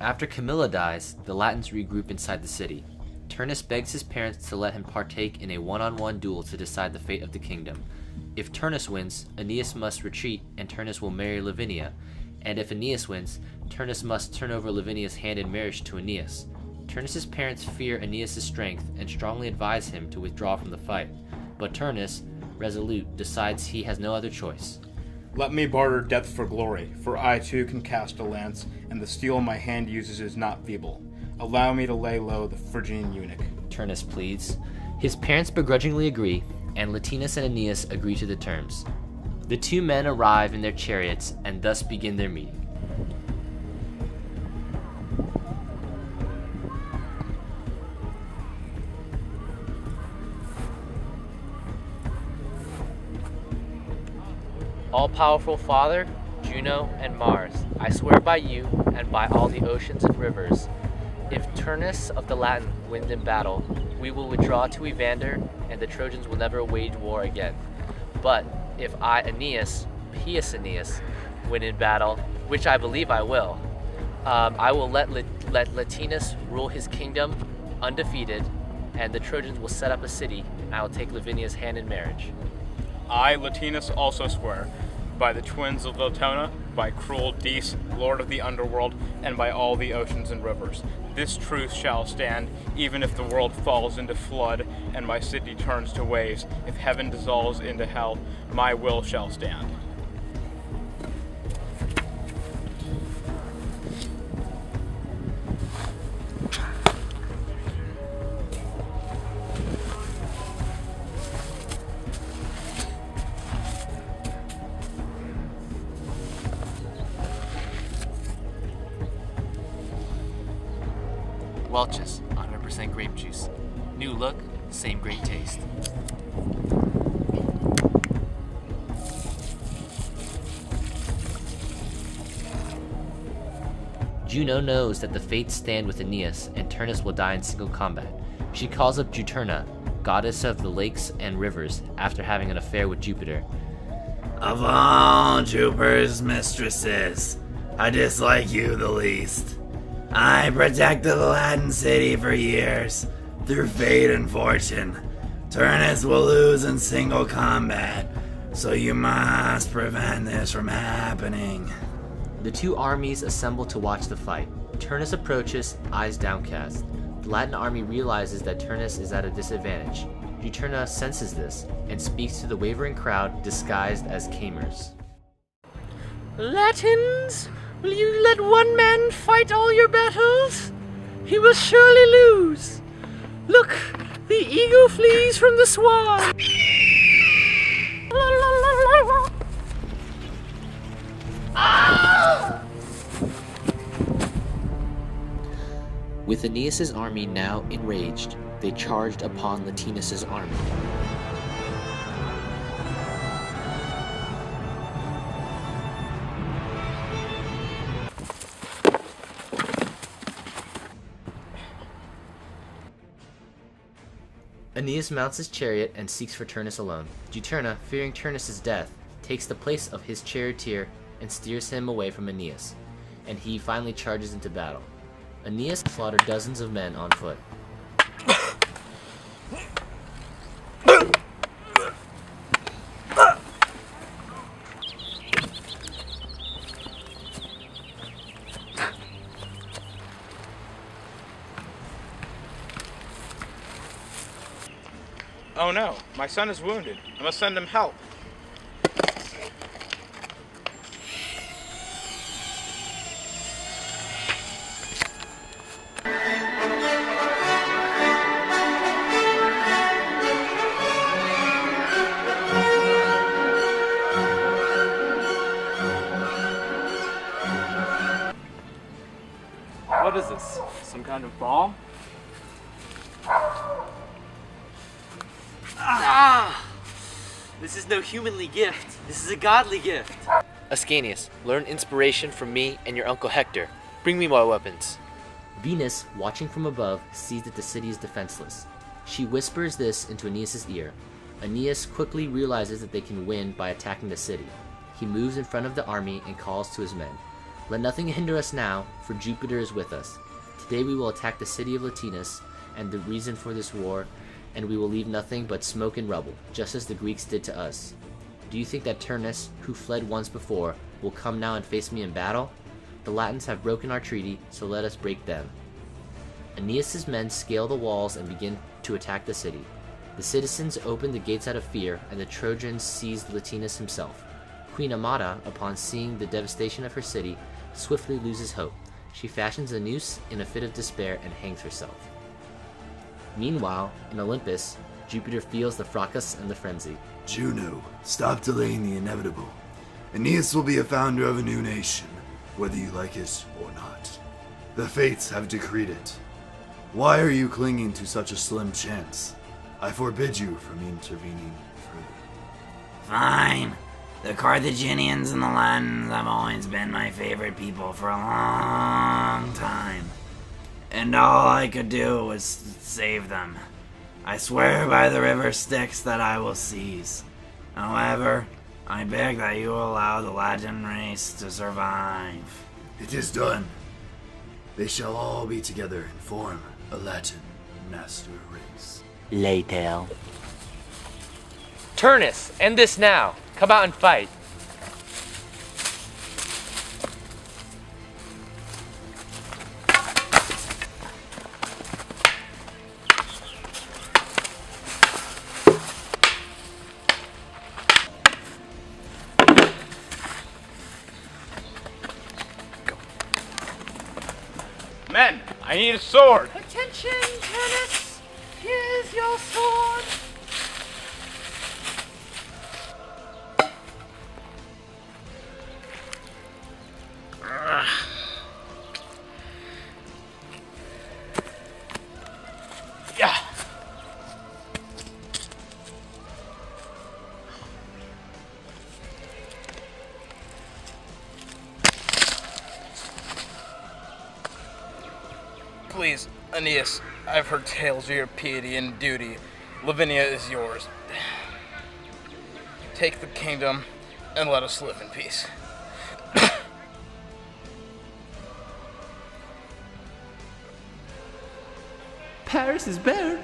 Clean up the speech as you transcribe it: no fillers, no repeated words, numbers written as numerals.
After Camilla dies, the Latins regroup inside the city. Turnus begs his parents to let him partake in a one-on-one duel to decide the fate of the kingdom. If Turnus wins, Aeneas must retreat and Turnus will marry Lavinia, and if Aeneas wins, Turnus must turn over Lavinia's hand in marriage to Aeneas. Turnus's parents fear Aeneas' strength and strongly advise him to withdraw from the fight, but Turnus, resolute, decides he has no other choice. Let me barter death for glory, for I too can cast a lance, and the steel my hand uses is not feeble. Allow me to lay low the Phrygian eunuch. Turnus pleads. His parents begrudgingly agree, and Latinus and Aeneas agree to the terms. The two men arrive in their chariots and thus begin their meeting. All-powerful Father, Juno, and Mars, I swear by you and by all the oceans and rivers, if Turnus of the Latin wins in battle, we will withdraw to Evander, and the Trojans will never wage war again. But if I, Aeneas, Pius Aeneas, win in battle, which I believe I will, I will let Latinus rule his kingdom undefeated, and the Trojans will set up a city, and I will take Lavinia's hand in marriage. I, Latinus, also swear, by the twins of Latona, by cruel Dis, lord of the underworld, and by all the oceans and rivers. This truth shall stand, even if the world falls into flood, and my city turns to waves. If heaven dissolves into hell, my will shall stand. Welch's 100% grape juice. New look, same great taste. Juno knows that the fates stand with Aeneas and Turnus will die in single combat. She calls up Juturna, goddess of the lakes and rivers, after having an affair with Jupiter. Of all Jupiter's mistresses, I dislike you the least. I protected the Latin city for years, through fate and fortune. Turnus will lose in single combat, so you must prevent this from happening. The two armies assemble to watch the fight. Turnus approaches, eyes downcast. The Latin army realizes that Turnus is at a disadvantage. Juturna senses this, and speaks to the wavering crowd disguised as Camers. Latins, will you let one man fight all your battles? He will surely lose. Look, the eagle flees from the swan. With Aeneas' army now enraged, they charged upon Latinus' army. Aeneas mounts his chariot and seeks for Turnus alone. Juturna, fearing Turnus' death, takes the place of his charioteer and steers him away from Aeneas, and he finally charges into battle. Aeneas slaughtered dozens of men on foot. Oh no, my son is wounded. I must send him help. What is this? Some kind of ball? This is no humanly gift. This is a godly gift. Ascanius, learn inspiration from me and your uncle Hector. Bring me my weapons. Venus, watching from above, sees that the city is defenseless. She whispers this into Aeneas' ear. Aeneas quickly realizes that they can win by attacking the city. He moves in front of the army and calls to his men. Let nothing hinder us now, for Jupiter is with us. Today we will attack the city of Latinus and the reason for this war, and we will leave nothing but smoke and rubble, just as the Greeks did to us. Do you think that Turnus, who fled once before, will come now and face me in battle? The Latins have broken our treaty, so let us break them. Aeneas's men scale the walls and begin to attack the city. The citizens open the gates out of fear, and the Trojans seized Latinus himself. Queen Amata, upon seeing the devastation of her city, swiftly loses hope. She fashions a noose in a fit of despair and hangs herself. Meanwhile, in Olympus, Jupiter feels the fracas and the frenzy. Juno, stop delaying the inevitable. Aeneas will be a founder of a new nation, whether you like it or not. The fates have decreed it. Why are you clinging to such a slim chance? I forbid you from intervening further. Fine. The Carthaginians and the Latins have always been my favorite people for a long time. And all I could do was save them. I swear by the river Styx that I will seize. However, I beg that you allow the Latin race to survive. It is done. They shall all be together and form a Latin master race. Later. Turnus, end this now. Come out and fight. Men, I need a sword. Attention, Turnus! Here's your sword! Yeah. Please, Aeneas, I've heard tales of your piety and duty. Lavinia is yours. Take the kingdom and let us live in peace. Paris is burned.